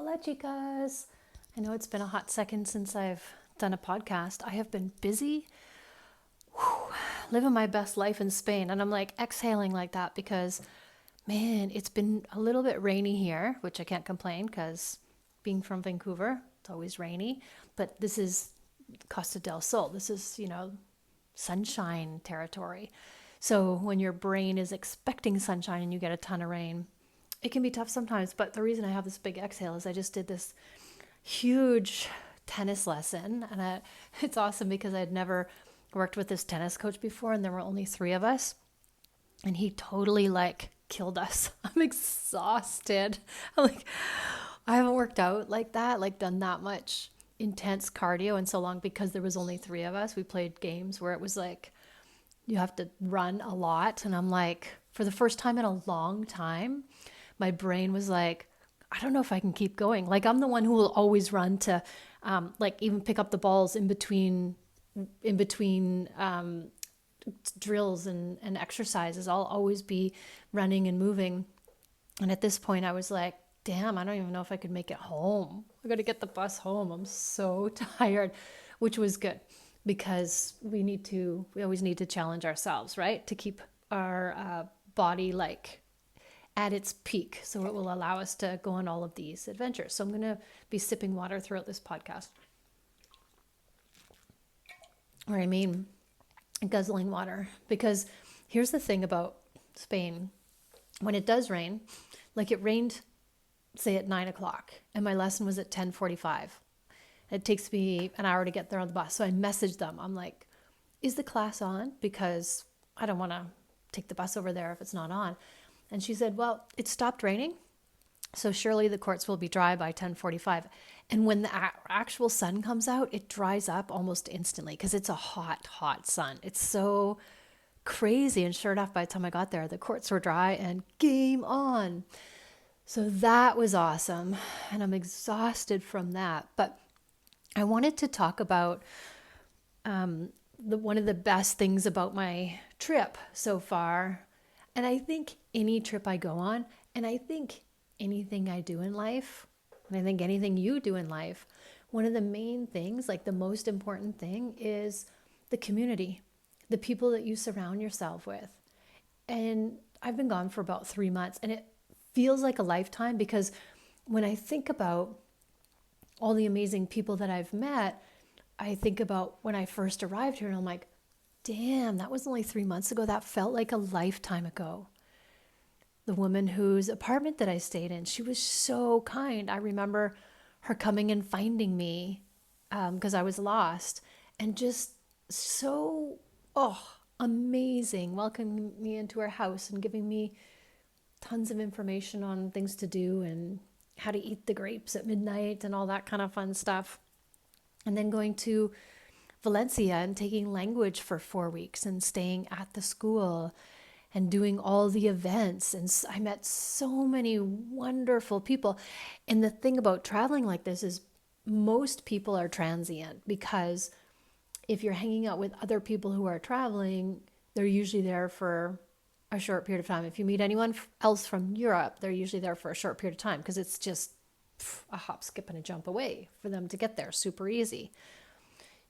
Hola, chicas. I know it's been a hot second since I've done a podcast. I have been busy living my best life in Spain, and I'm like exhaling like that because, man, it's been a little bit rainy here, which I can't complain because being from Vancouver, it's always rainy. But this is Costa del Sol. This is, sunshine territory. So when your brain is expecting sunshine and you get a ton of rain, it can be tough sometimes. But the reason I have this big exhale is I just did this huge tennis lesson, and it's awesome because I'd never worked with this tennis coach before, and there were only three of us, and he totally like killed us. I'm exhausted. I'm like, I haven't worked out like that, like done that much intense cardio in so long because there was only three of us. We played games where it was like you have to run a lot, and I'm like, for the first time in a long time, my brain was like, I don't know if I can keep going. Like I'm the one who will always run to, like even pick up the balls in between drills and exercises. I'll always be running and moving. And at this point, I was like, damn, I don't even know if I could make it home. I got to get the bus home. I'm so tired, which was good because we always need to challenge ourselves, right? To keep our body like at its peak. So it will allow us to go on all of these adventures. So I'm going to be sipping water throughout this podcast. Or I mean, guzzling water. Because here's the thing about Spain. When it does rain, like it rained, say at 9 o'clock, and my lesson was at 10:45. It takes me an hour to get there on the bus. So I messaged them. I'm like, is the class on? Because I don't want to take the bus over there if it's not on. And she said, well, it stopped raining, so surely the courts will be dry by 10:45. And when the actual sun comes out, it dries up almost instantly because it's a hot, hot sun. It's so crazy. And sure enough, by the time I got there, the courts were dry and game on. So that was awesome. And I'm exhausted from that. But I wanted to talk about one of the best things about my trip so far. And I think any trip I go on, and I think anything I do in life, and I think anything you do in life, one of the main things, like the most important thing, is the community, the people that you surround yourself with. And I've been gone for about 3 months, and it feels like a lifetime because when I think about all the amazing people that I've met, I think about when I first arrived here, and I'm like, damn, that was only 3 months ago. That felt like a lifetime ago. The woman whose apartment that I stayed in, she was so kind. I remember her coming and finding me because I was lost, and just so, amazing, welcoming me into her house and giving me tons of information on things to do and how to eat the grapes at midnight and all that kind of fun stuff. And then going to Valencia and taking language for 4 weeks and staying at the school and doing all the events. And I met so many wonderful people. And the thing about traveling like this is most people are transient because if you're hanging out with other people who are traveling, they're usually there for a short period of time. If you meet anyone else from Europe, they're usually there for a short period of time because it's just a hop, skip, and a jump away for them to get there. Super easy.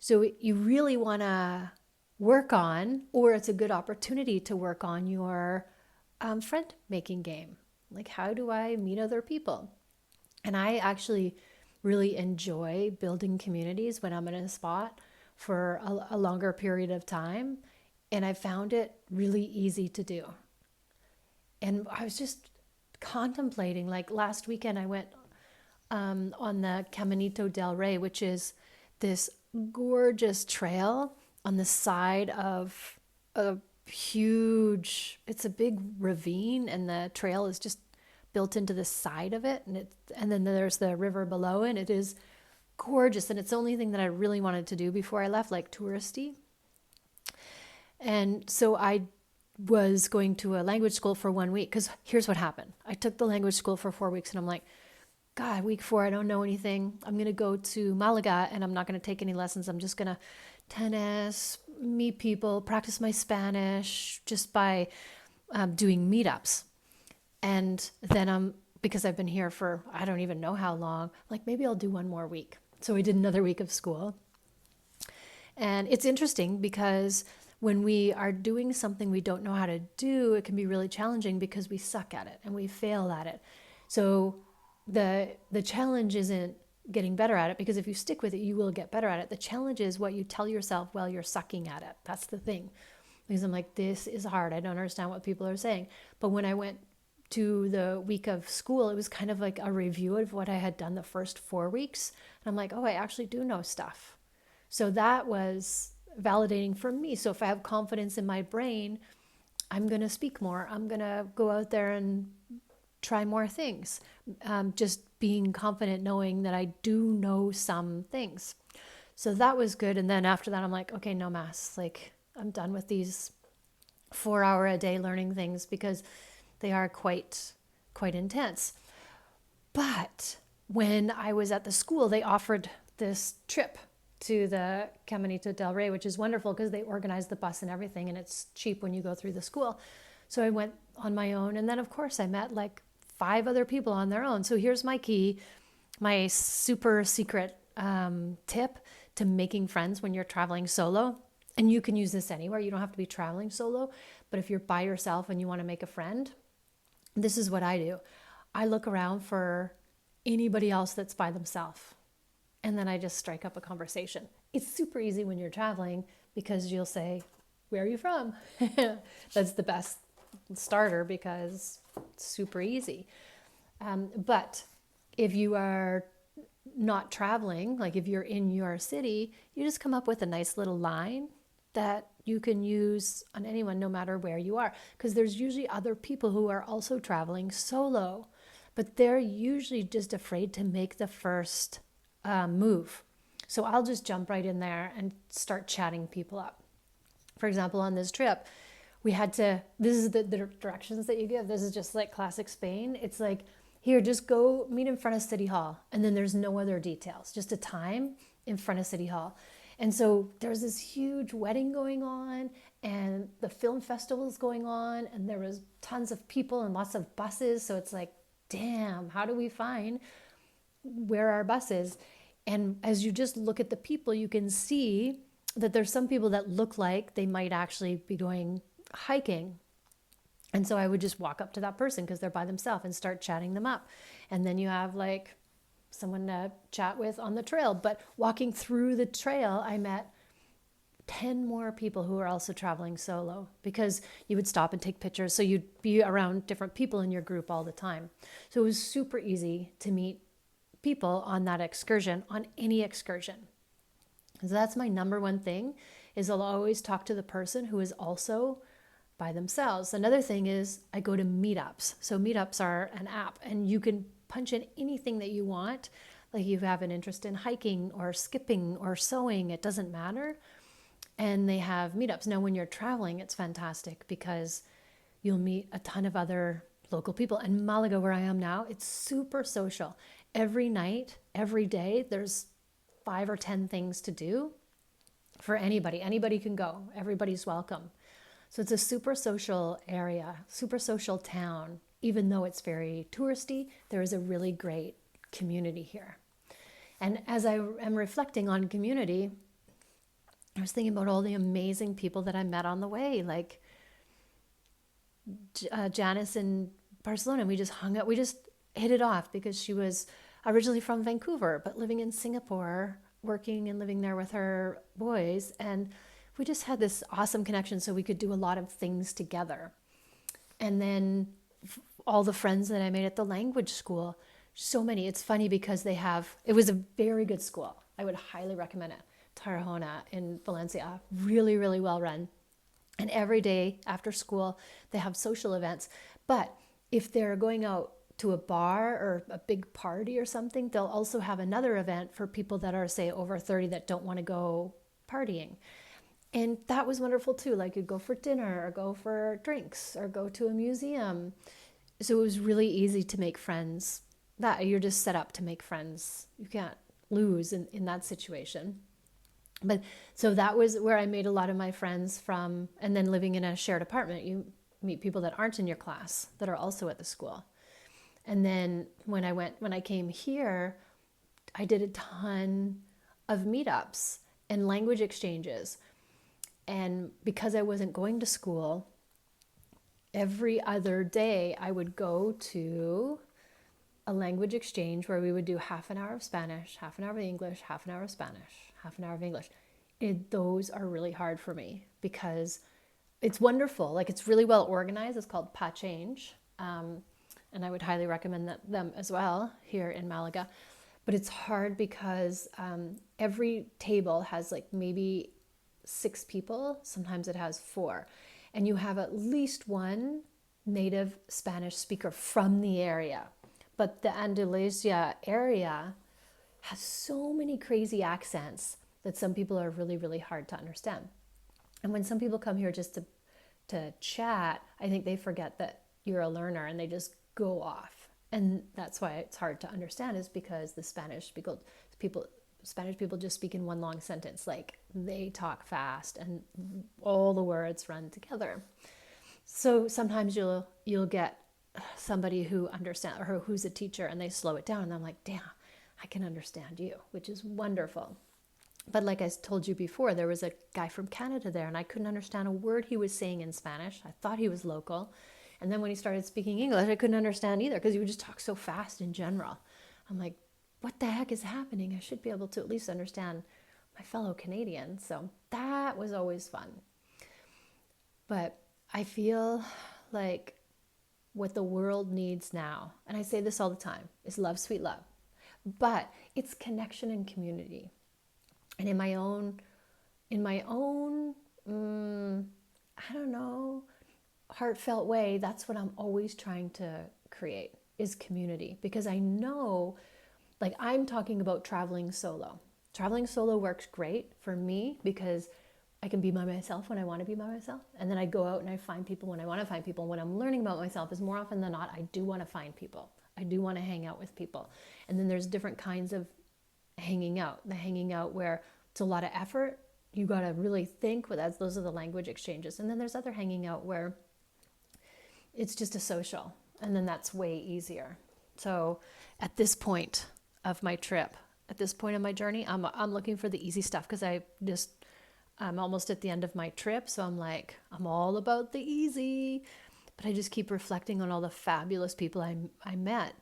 So you really want to work on, or it's a good opportunity to work on your friend making game. Like, how do I meet other people? And I actually really enjoy building communities when I'm in a spot for a longer period of time. And I found it really easy to do. And I was just contemplating, like last weekend I went on the Caminito del Rey, which is this gorgeous trail on the side of a huge, it's a big ravine, and the trail is just built into the side of it, and then there's the river below, and it is gorgeous. And it's the only thing that I really wanted to do before I left, like touristy. And so I was going to a language school for 1 week because here's what happened. I took the language school for 4 weeks, and I'm like, God, week 4, I don't know anything. I'm going to go to Malaga and I'm not going to take any lessons. I'm just going to tennis, meet people, practice my Spanish just by doing meetups. And then I'm because I've been here for I don't even know how long, like maybe I'll do one more week. So we did another week of school. And it's interesting because when we are doing something we don't know how to do, it can be really challenging because we suck at it and we fail at it. So the challenge isn't getting better at it, because if you stick with it, you will get better at it. The challenge is what you tell yourself while you're sucking at it. That's the thing. Because I'm like, this is hard. I don't understand what people are saying. But when I went to the week of school, it was kind of like a review of what I had done the first 4 weeks. And I'm like, oh, I actually do know stuff. So that was validating for me. So if I have confidence in my brain, I'm going to speak more. I'm going to go out there and try more things. Just being confident, knowing that I do know some things. So that was good. And then after that, I'm like, okay, no mass. Like, I'm done with these 4 hour a day learning things, because they are quite intense. But when I was at the school, they offered this trip to the Caminito del Rey, which is wonderful because they organize the bus and everything, and it's cheap when you go through the school. So I went on my own, and then of course I met like 5 other people on their own. So here's my key, my super secret tip to making friends when you're traveling solo. And you can use this anywhere. You don't have to be traveling solo, but if you're by yourself and you want to make a friend, this is what I do. I look around for anybody else that's by themselves, and then I just strike up a conversation. It's super easy when you're traveling because you'll say, where are you from? That's the best starter because it's super easy. But if you are not traveling, like if you're in your city, you just come up with a nice little line that you can use on anyone, no matter where you are. Because there's usually other people who are also traveling solo, but they're usually just afraid to make the first move. So I'll just jump right in there and start chatting people up. For example, on this trip, we had to, this is the directions that you give. This is just like classic Spain. It's like, here, just go meet in front of City Hall. And then there's no other details, just a time in front of City Hall. And so there's this huge wedding going on, and the film festival is going on, and there was tons of people and lots of buses. So it's like, damn, how do we find where our bus is? And as you just look at the people, you can see that there's some people that look like they might actually be going hiking. And so I would just walk up to that person because they're by themselves and start chatting them up. And then you have like someone to chat with on the trail. But walking through the trail, I met 10 more people who were also traveling solo, because you would stop and take pictures. So you'd be around different people in your group all the time. So it was super easy to meet people on that excursion, on any excursion. So that's my number one thing, is I'll always talk to the person who is also by themselves. Another thing is I go to meetups. So meetups are an app, and you can punch in anything that you want. Like you have an interest in hiking or skipping or sewing, it doesn't matter. And they have meetups. Now, when you're traveling, it's fantastic because you'll meet a ton of other local people. And Malaga, where I am now, it's super social. Every night, every day, there's 5 or 10 things to do for anybody. Anybody can go. Everybody's welcome. So it's a super social area, super social town. Even though it's very touristy, there is a really great community here. And as I am reflecting on community, I was thinking about all the amazing people that I met on the way, like Janice in Barcelona. We just hung out. We just hit it off because she was originally from Vancouver, but living in Singapore, working and living there with her boys. And we just had this awesome connection, so we could do a lot of things together. And then all the friends that I made at the language school, so many. It's funny because it was a very good school. I would highly recommend it. Tarragona in Valencia, really, really well run. And every day after school, they have social events. But if they're going out to a bar or a big party or something, they'll also have another event for people that are, say, over 30 that don't want to go partying. And that was wonderful too. Like you'd go for dinner or go for drinks or go to a museum. So it was really easy to make friends. That you're just set up to make friends. You can't lose in that situation. But so that was where I made a lot of my friends from. And then living in a shared apartment, you meet people that aren't in your class that are also at the school. And then when I came here, I did a ton of meetups and language exchanges. And because I wasn't going to school, every other day I would go to a language exchange where we would do half an hour of Spanish, half an hour of English, half an hour of Spanish, half an hour of English. Those are really hard for me because it's wonderful. Like, it's really well organized. It's called Pa Change. And I would highly recommend them as well here in Malaga. But it's hard because every table has like maybe 6 people. Sometimes it has 4. And you have at least one native Spanish speaker from the area. But the Andalusia area has so many crazy accents that some people are really, really hard to understand. And when some people come here just to chat, I think they forget that you're a learner and they just go off. And that's why it's hard to understand, is because the Spanish people just speak in one long sentence. Like, they talk fast and all the words run together. So sometimes you'll get somebody who understands, or who's a teacher, and they slow it down, and I'm like, damn, I can understand you, which is wonderful. But like I told you before, there was a guy from Canada there, and I couldn't understand a word he was saying in Spanish. I thought he was local. And then when he started speaking English, I couldn't understand either because he would just talk so fast in general. I'm like, what the heck is happening? I should be able to at least understand my fellow Canadian. So that was always fun. But I feel like what the world needs now, and I say this all the time, is love, sweet love. But it's connection and community. And in my own, I don't know, heartfelt way, that's what I'm always trying to create, is community. Because I know, like, I'm talking about traveling solo. Traveling solo works great for me because I can be by myself when I want to be by myself. And then I go out and I find people when I want to find people. What I'm learning about myself is, more often than not, I do want to find people. I do want to hang out with people. And then there's different kinds of hanging out. The hanging out where it's a lot of effort. You got to really think. Those are the language exchanges. And then there's other hanging out where it's just a social. And then that's way easier. So at this point of my trip, at this point of my journey, I'm looking for the easy stuff because I'm almost at the end of my trip. So I'm like, I'm all about the easy. But I just keep reflecting on all the fabulous people I met.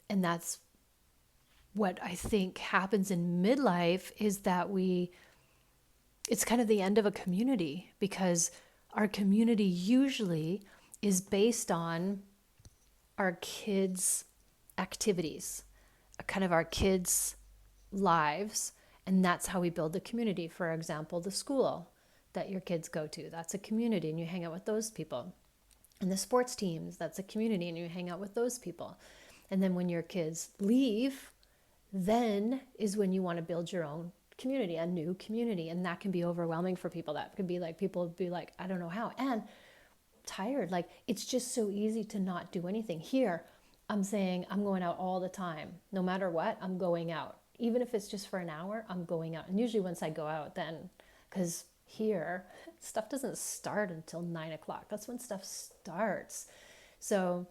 And that's what I think happens in midlife, is that it's kind of the end of a community, because our community usually is based on our kids' activities, kind of our kids' lives. And that's how we build the community. For example, the school that your kids go to, that's a community, and you hang out with those people. And the sports teams, that's a community, and you hang out with those people. And then when your kids leave, then is when you want to build your own community, a new community. And that can be overwhelming for people. That could be like, people be like, I don't know how. And tired. Like, it's just so easy to not do anything. Here, I'm saying I'm going out all the time. No matter what, I'm going out. Even if it's just for an hour, I'm going out. And usually once I go out, then, because here, stuff doesn't start until 9 o'clock. That's when stuff starts. So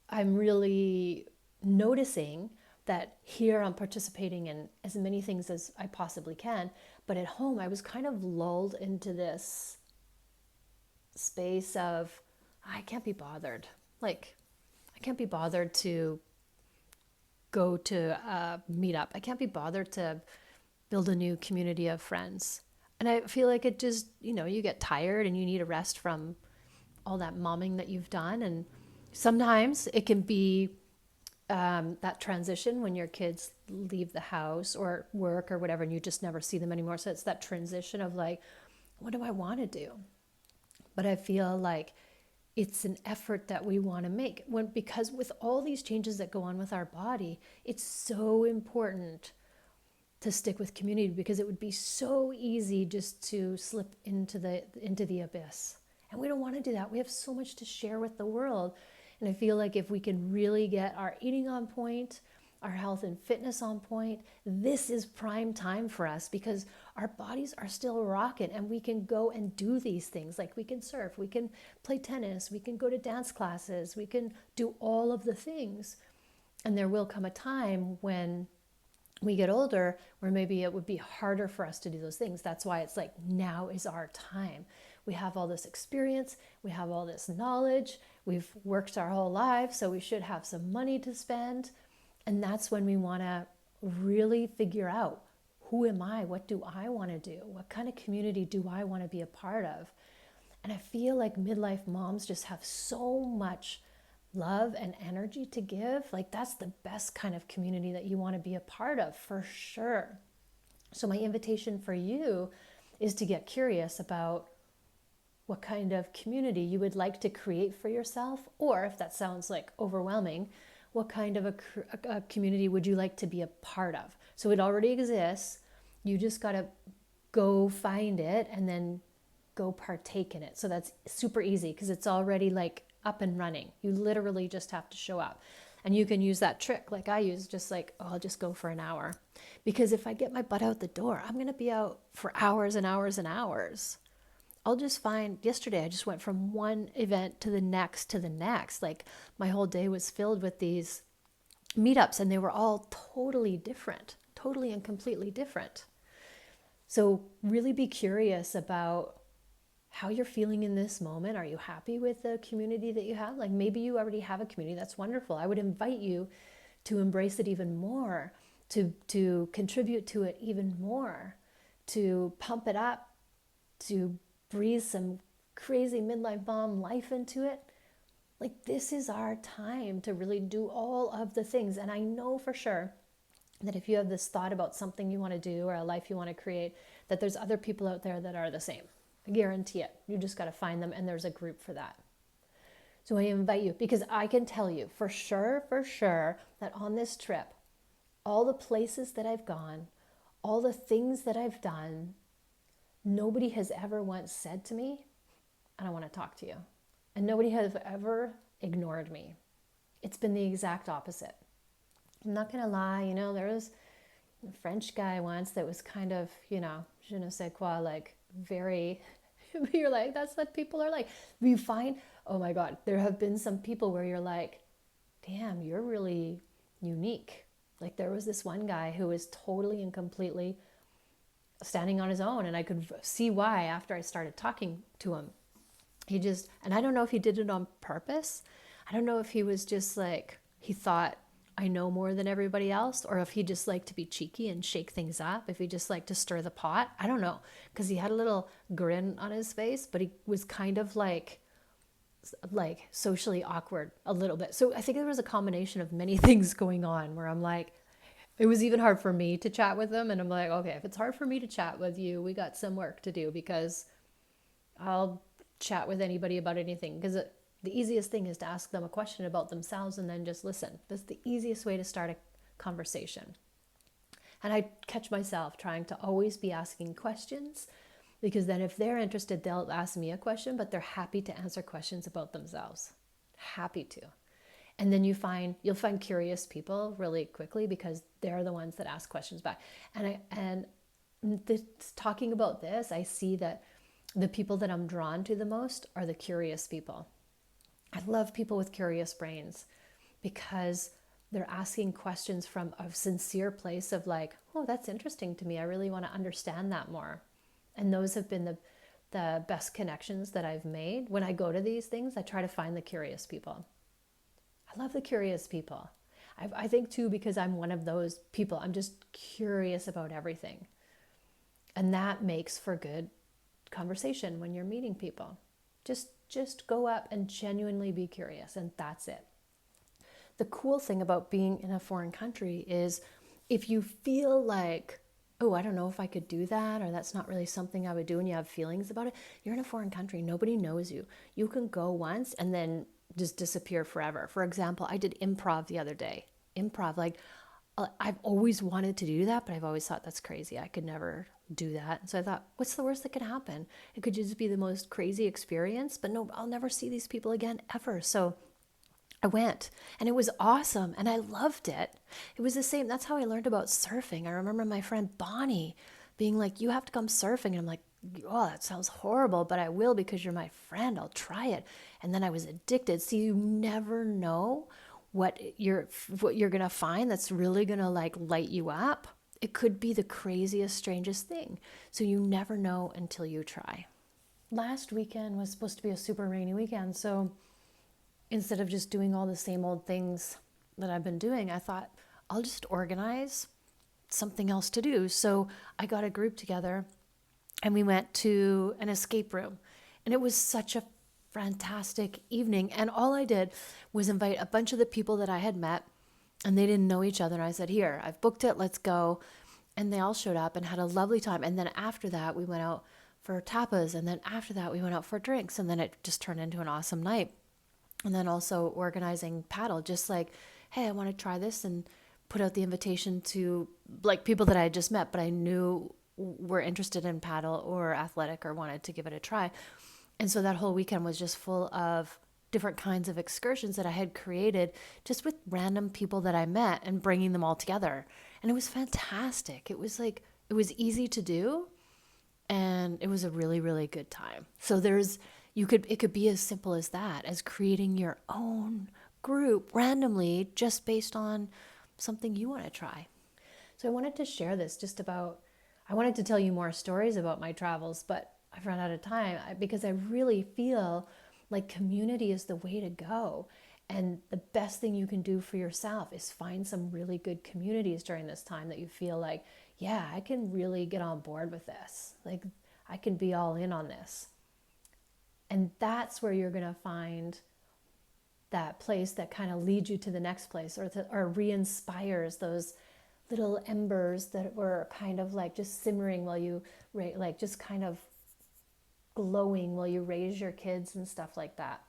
I'm really noticing that here I'm participating in as many things as I possibly can. But at home, I was kind of lulled into this space of, I can't be bothered. Like, I can't be bothered to go to a meetup. I can't be bothered to build a new community of friends. And I feel like it just, you get tired and you need a rest from all that momming that you've done. And sometimes it can be that transition when your kids leave the house or work or whatever, and you just never see them anymore. So it's that transition of like, what do I want to do? But I feel like it's an effort that we want to make, because with all these changes that go on with our body, it's so important to stick with community, because it would be so easy just to slip into the abyss. And we don't want to do that. We have so much to share with the world. And I feel like if we can really get our eating on point, our health and fitness on point, this is prime time for us because our bodies are still rocking and we can go and do these things. Like we can surf, we can play tennis, we can go to dance classes, we can do all of the things. And there will come a time when we get older where maybe it would be harder for us to do those things. That's why it's like now is our time. We have all this experience, we have all this knowledge, we've worked our whole lives, so we should have some money to spend. And that's when we want to really figure out, who am I? What do I want to do? What kind of community do I want to be a part of? And I feel like midlife moms just have so much love and energy to give. Like that's the best kind of community that you want to be a part of for sure. So my invitation for you is to get curious about what kind of community you would like to create for yourself, or if that sounds like overwhelming, what kind of a community would you like to be a part of? So it already exists. You just got to go find it and then go partake in it. So that's super easy because it's already like up and running. You literally just have to show up. And you can use that trick like I use, just like, oh, I'll just go for an hour. Because if I get my butt out the door, I'm going to be out for hours and hours and hours. I'll just find, yesterday I just went from one event to the next to the next. Like my whole day was filled with these meetups and they were all totally different, totally and completely different. So really be curious about how you're feeling in this moment. Are you happy with the community that you have? Like maybe you already have a community. That's wonderful. I would invite you to embrace it even more, to contribute to it even more, to pump it up, to breathe some crazy midlife mom life into it. Like this is our time to really do all of the things. And I know for sure that if you have this thought about something you want to do or a life you want to create, that there's other people out there that are the same. I guarantee it. You just got to find them, and there's a group for that. So I invite you, because I can tell you for sure, that on this trip, all the places that I've gone, all the things that I've done, nobody has ever once said to me, I don't want to talk to you. And nobody has ever ignored me. It's been the exact opposite. I'm not going to lie, there was a French guy once that was kind of, je ne sais quoi, like very, you're like, that's what people are like. You find, oh my God, there have been some people where you're like, damn, you're really unique. Like there was this one guy who was totally and completely standing on his own, and I could see why after I started talking to him. And I don't know if he did it on purpose. I don't know if he was just like, he thought, I know more than everybody else, or if he just liked to be cheeky and shake things up, if he just liked to stir the pot. I don't know, because he had a little grin on his face, but he was kind of like socially awkward a little bit. So I think there was a combination of many things going on where I'm like, it was even hard for me to chat with him. And I'm like, okay, if it's hard for me to chat with you, we got some work to do, because I'll chat with anybody about anything. Because the easiest thing is to ask them a question about themselves and then just listen. That's the easiest way to start a conversation. And I catch myself trying to always be asking questions, because then if they're interested, they'll ask me a question, but they're happy to answer questions about themselves. Happy to. And then you'll find curious people really quickly, because they're the ones that ask questions back. And talking about this, I see that the people that I'm drawn to the most are the curious people. I love people with curious brains, because they're asking questions from a sincere place of like, oh, that's interesting to me. I really want to understand that more. And those have been the best connections that I've made. When I go to these things, I try to find the curious people. I love the curious people. I think too, because I'm one of those people. I'm just curious about everything. And that makes for good conversation when you're meeting people. Just go up and genuinely be curious, and that's it. The cool thing about being in a foreign country is if you feel like, oh, I don't know if I could do that, or that's not really something I would do, and you have feelings about it, you're in a foreign country. Nobody knows you. You can go once and then just disappear forever. For example, I did improv the other day. Improv, like I've always wanted to do that, but I've always thought that's crazy. I could never do that. So I thought, what's the worst that could happen? It could just be the most crazy experience, but no, I'll never see these people again ever. So I went and it was awesome and I loved it. It was the same. That's how I learned about surfing. I remember my friend Bonnie being like, "You have to come surfing." And I'm like, "Oh, that sounds horrible, but I will because you're my friend. I'll try it." And then I was addicted. See, you never know what you're going to find that's really going to like light you up. It could be the craziest, strangest thing. So you never know until you try. Last weekend was supposed to be a super rainy weekend, so instead of just doing all the same old things that I've been doing, I thought I'll just organize something else to do. So I got a group together and we went to an escape room. And it was such a fantastic evening. And all I did was invite a bunch of the people that I had met, and they didn't know each other. And I said, "Here, I've booked it, let's go." And they all showed up and had a lovely time. And then after that, we went out for tapas. And then after that, we went out for drinks. And then it just turned into an awesome night. And then also organizing paddle, just like, "Hey, I want to try this," and put out the invitation to like people that I had just met, but I knew were interested in paddle or athletic or wanted to give it a try. And so that whole weekend was just full of different kinds of excursions that I had created just with random people that I met and bringing them all together. And it was fantastic. It was like, it was easy to do and it was a really, really good time. So it could be as simple as that, as creating your own group randomly just based on something you want to try. So I wanted to share this I wanted to tell you more stories about my travels, but I've run out of time because I really feel like community is the way to go. And the best thing you can do for yourself is find some really good communities during this time that you feel like, yeah, I can really get on board with this. Like, I can be all in on this. And that's where you're going to find that place that kind of leads you to the next place, or re-inspires those little embers that were kind of like just simmering while you, like just kind of glowing while you raise your kids and stuff like that.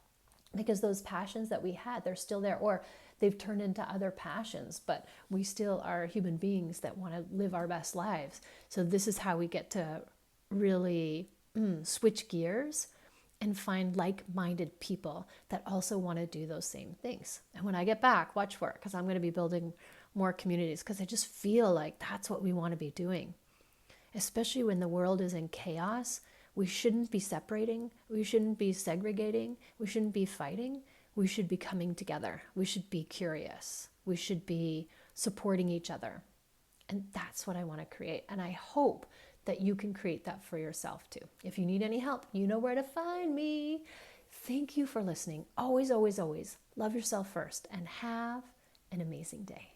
Because those passions that we had, they're still there, or they've turned into other passions, but we still are human beings that want to live our best lives. So this is how we get to really switch gears and find like-minded people that also want to do those same things. And when I get back, watch for it, because I'm going to be building more communities, because I just feel like that's what we want to be doing. Especially when the world is in chaos, we shouldn't be separating, we shouldn't be segregating, we shouldn't be fighting, we should be coming together. We should be curious. We should be supporting each other. And that's what I want to create. And I hope that you can create that for yourself too. If you need any help, you know where to find me. Thank you for listening. Always, always, always love yourself first and have an amazing day.